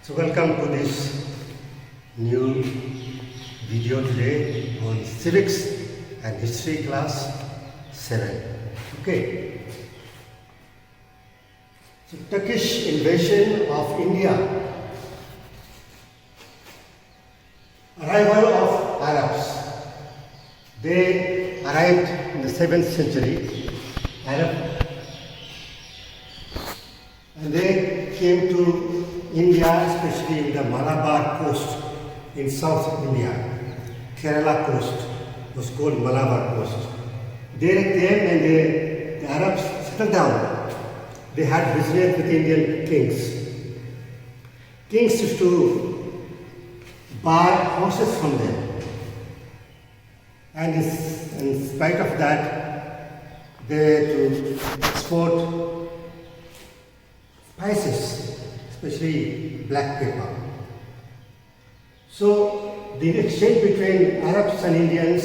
So welcome to this new video today on civics and history class 7. Okay. So Turkish invasion of India, arrival of Arabs. They arrived in the 7th century, Arab, and they came to India, especially in the Malabar coast in South India. Kerala coast was called Malabar coast. They came and the Arabs settled down. They had business with Indian kings. Kings used to buy horses from them. And in spite of that, they had to export spices, especially black pepper. So the exchange between Arabs and Indians,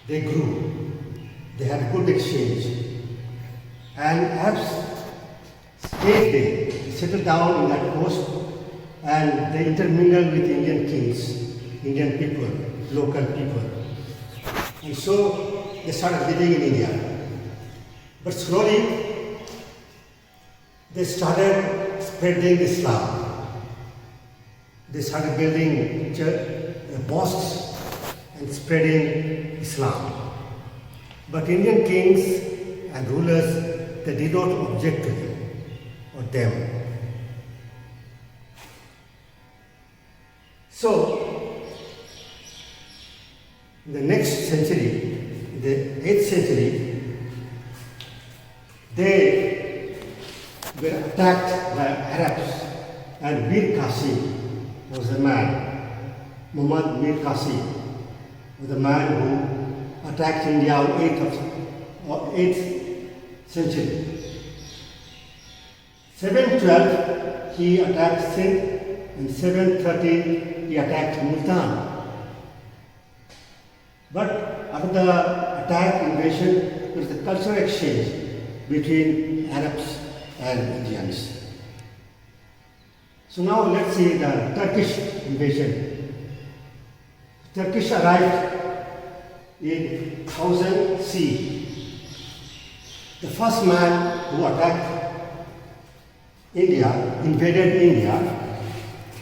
they grew. They had good exchange. And Arabs stayed there, they settled down in that coast, and they intermingled with Indian kings, Indian people, local people. And so they started living in India. But slowly they started spreading Islam. They started building mosques and spreading Islam. But Indian kings and rulers, they did not object to him or them. So, in the next century, the 8th century, they were attacked by Arabs, and Mir Qasim was a man. Muhammad Mir Qasim was a man who attacked India in 8th century. 712 he attacked Sindh, and 713 he attacked Multan. But after the attack invasion, there was a cultural exchange between Arabs and Indians. So now let's see the Turkish invasion. Turkish arrived in 1000 CE. The first man who attacked India, invaded India,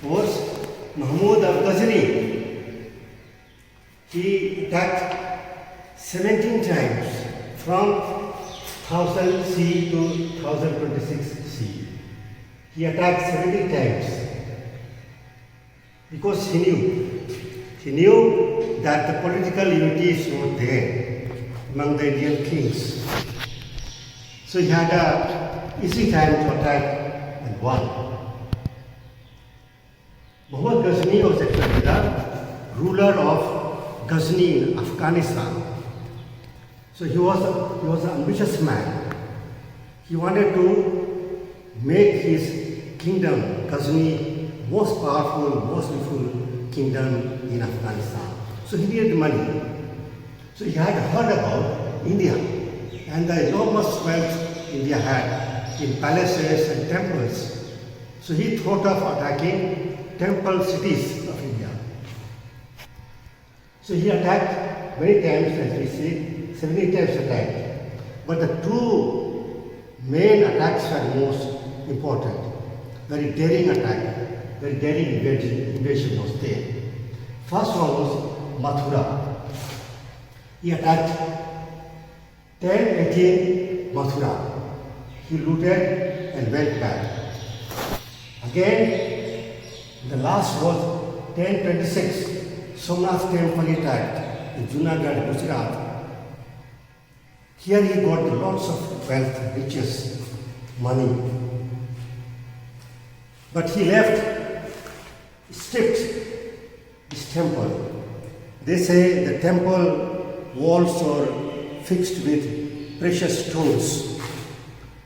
was Mahmud al-Ghazni. He attacked 17 times from 1000 CE to 1026 CE. He attacked 17 times because he knew that the political unity is not there among the Indian kings. So he had an easy time to attack and won. Muhammad Ghazni was actually the ruler of Ghazni in Afghanistan. So he was an ambitious man. He wanted to make his kingdom, Ghazni, most powerful, most beautiful kingdom in Afghanistan. So he needed money. So he had heard about India and the enormous wealth India had in palaces and temples. So he thought of attacking temple cities of India. So he attacked many times, as we see, 70 times attacked. But the two main attacks were most important. Very daring attack, very daring invasion was there. First one was Mathura. He attacked 1018 Mathura. He looted and went back. Again, the last was 1026. Somnath temple he attacked in Junagadh, Gujarat. Here he got lots of wealth, riches, money. But he stripped his temple. They say the temple walls are fixed with precious stones.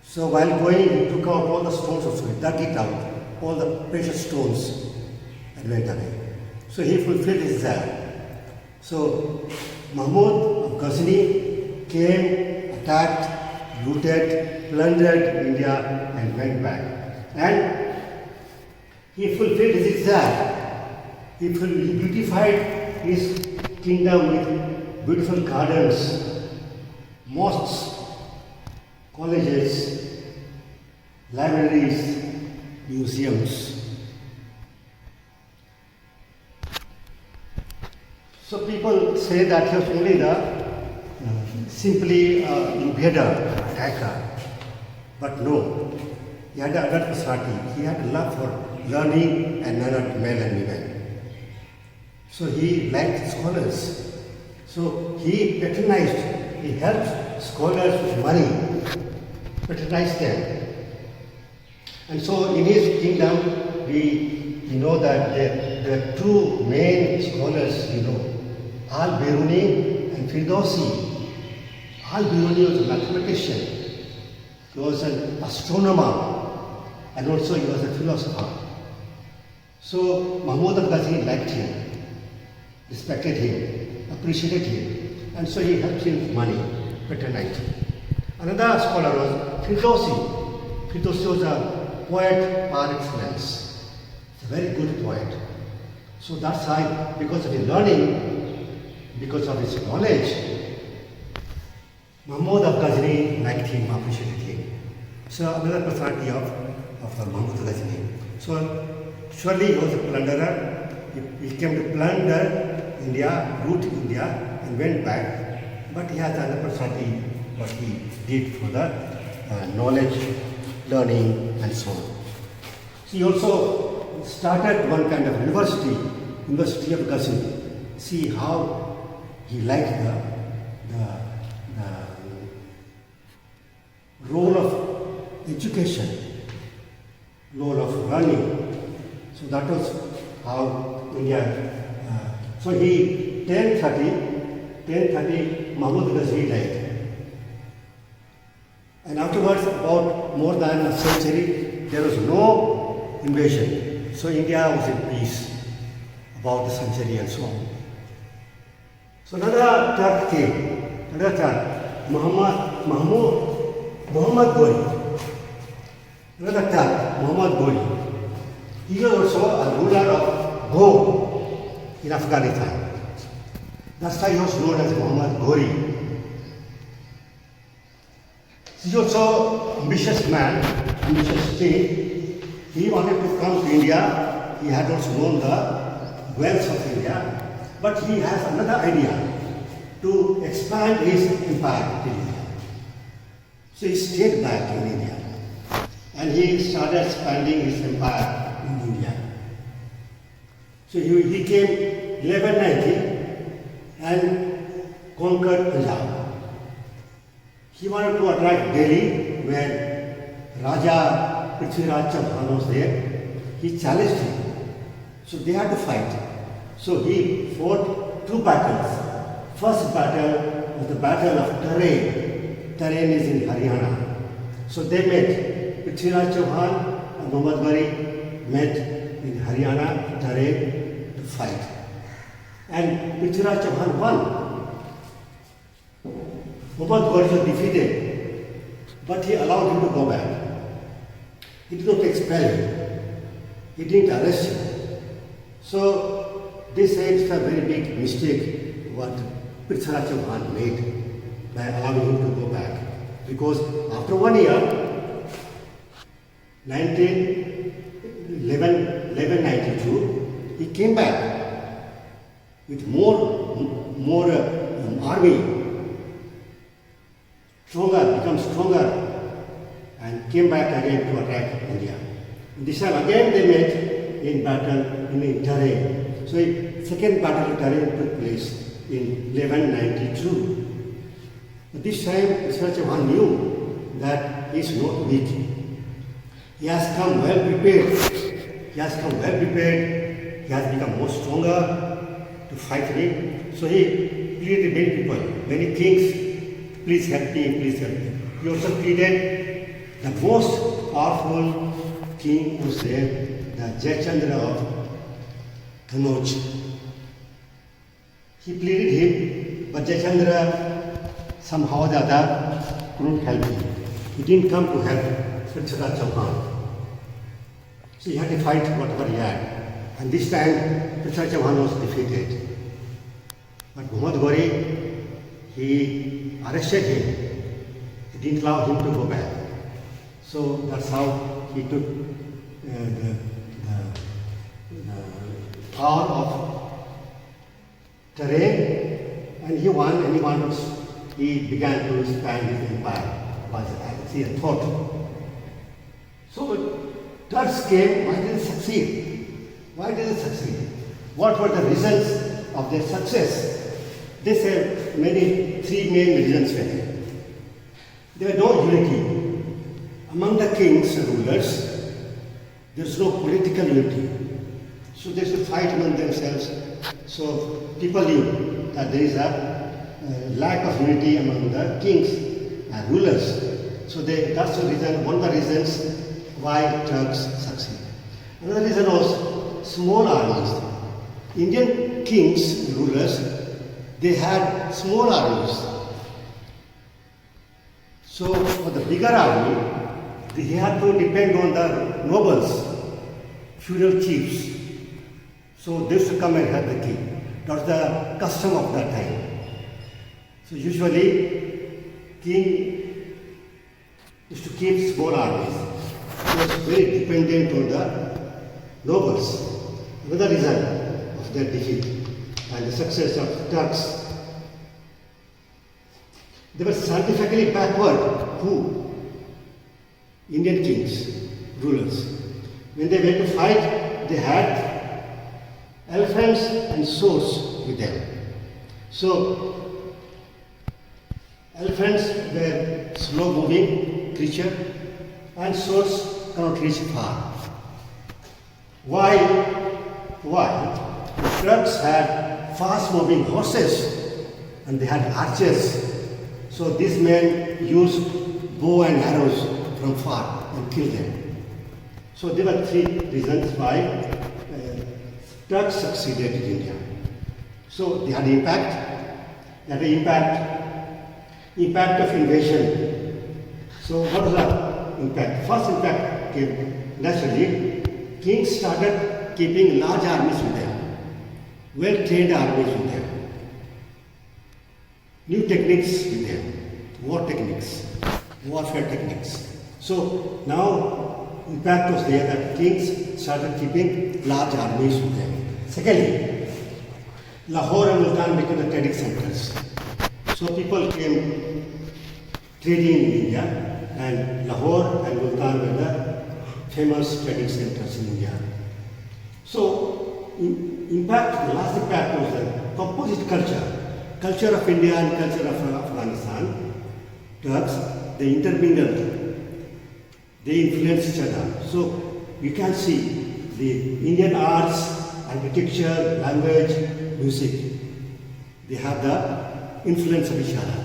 So while going, he took out all the stones also, he dug it out, all the precious stones, and went away. So he fulfilled his desire. So Mahmud of Ghazni came, attacked, looted, plundered India and went back. And He fulfilled his desire. He beautified his kingdom with beautiful gardens, mosques, colleges, libraries, museums. So people say that he was only the simply invader, attacker. But no, he had another personality. He had a love for learning and learned men and women. So he liked scholars. So he patronized, he helped scholars with money, patronized them. And so in his kingdom, we know that the two main scholars, Al-Biruni and Firdausi. Al-Biruni was a mathematician, he was an astronomer, and also he was a philosopher. So Mahmud of Ghazni liked him, respected him, appreciated him, and so he helped him with money, patronized him. Another scholar was Firdausi. Firdausi was a poet par excellence, a very good poet. So that's why, because of his learning, because of his knowledge, Mahmud of Ghazni liked him, appreciated him. So another personality of Mahmud of Ghazni. So surely he was a plunderer. He came to plunder India, root India, and went back. But he has another personality, what he did for the knowledge, learning, and so on. So he also started one kind of University of Ghazni. See how he liked the role of education, role of learning. So that was how India. So he 1030 Mahmud Ghazni died, and afterwards, about more than a century, there was no invasion. So India was in peace about the century and so on. So another Turk came, Muhammad Ghori. Another Turk, Muhammad Ghori. He was also a ruler of Ghor in Afghanistan. That's why he was known as Muhammad Ghori. He was also ambitious man, ambitious king. He wanted to come to India. He had also known the wealth of India. But he has another idea to expand his empire in India. So he stayed back in India and he started expanding his empire in India. So he came 1190 and conquered Punjab. He wanted to attack Delhi where Raja Prithviraj Chauhan was there. He challenged him. So they had to fight. So he fought two battles. First battle was the Battle of Tarain. Tarain is in Haryana. So they met. Prithviraj Chauhan and Muhammad Ghori met in Haryana, Tarain to fight. And Prithviraj Chauhan won. Muhammad Ghori was defeated, but he allowed him to go back. He did not expel him. He didn't arrest him. So they say it's a very big mistake what Prithviraj Chauhan made by allowing him to go back. Because after 1 year, 1192, he came back with more army, become stronger, and came back again to attack India. This time again they met in battle in Tarain. So second battle of Tarain took place in 1192. But this time Prithviraj Chauhan knew that he is not weak. He has come well prepared. He has become more stronger to fight me. So he pleaded many people, many kings, please help me, please help me. He also pleaded the most powerful king was there, the Jayachandra of Kanauj. He pleaded him, but Jayachandra somehow or the other couldn't help him. He didn't come to help Prithviraj Chauhan. So he had to fight whatever he had. And this time, Prithviraj Chauhan was defeated. But Muhammad Ghori, he arrested him. He didn't allow him to go back. So that's how he took the power of terrain, and he won, and he began to expand his empire, as he had thought. So Turks came, why did it succeed? Why did it succeed? What were the reasons of their success? They said three main reasons were there. There was no unity. Among the kings and rulers, there was no political unity. So they used to fight among themselves. So people knew that there is a lack of unity among the kings and rulers. So that's the reason, one of the reasons why Turks succeed. Another reason was small armies. Indian kings and rulers, they had small armies. So for the bigger army, they had to depend on the nobles, feudal chiefs. So they used to come and help the king. That was the custom of that time. So usually, king used to keep small armies. He was very dependent on the nobles. Another reason of their defeat and the success of Turks. They were scientifically backward. Who? Indian kings, rulers. When they went to fight, they had elephants and swords with them. So, elephants were slow-moving creature, and swords cannot reach far. Why? The Turks had fast-moving horses, and they had archers. So these men used bow and arrows from far and killed them. So there were three reasons why Turks succeeded in India. So they had impact of invasion. So what was the impact? First impact came naturally. Kings started keeping large armies with them, well-trained armies with them, new techniques with them, warfare techniques. So now impact was there that kings started keeping large armies with them. Secondly, Lahore and Multan became the trading centers. So people came trading in India, and Lahore and Multan were the famous trading centers in India. So the last impact was the composite culture of India and culture of Afghanistan. Turks, they intermingled, they influenced each other. So you can see the Indian arts, architecture, language, music, they have the influence of each other.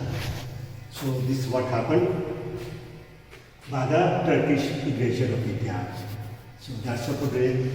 So this is what happened by the Turkish invasion of India. So that's what today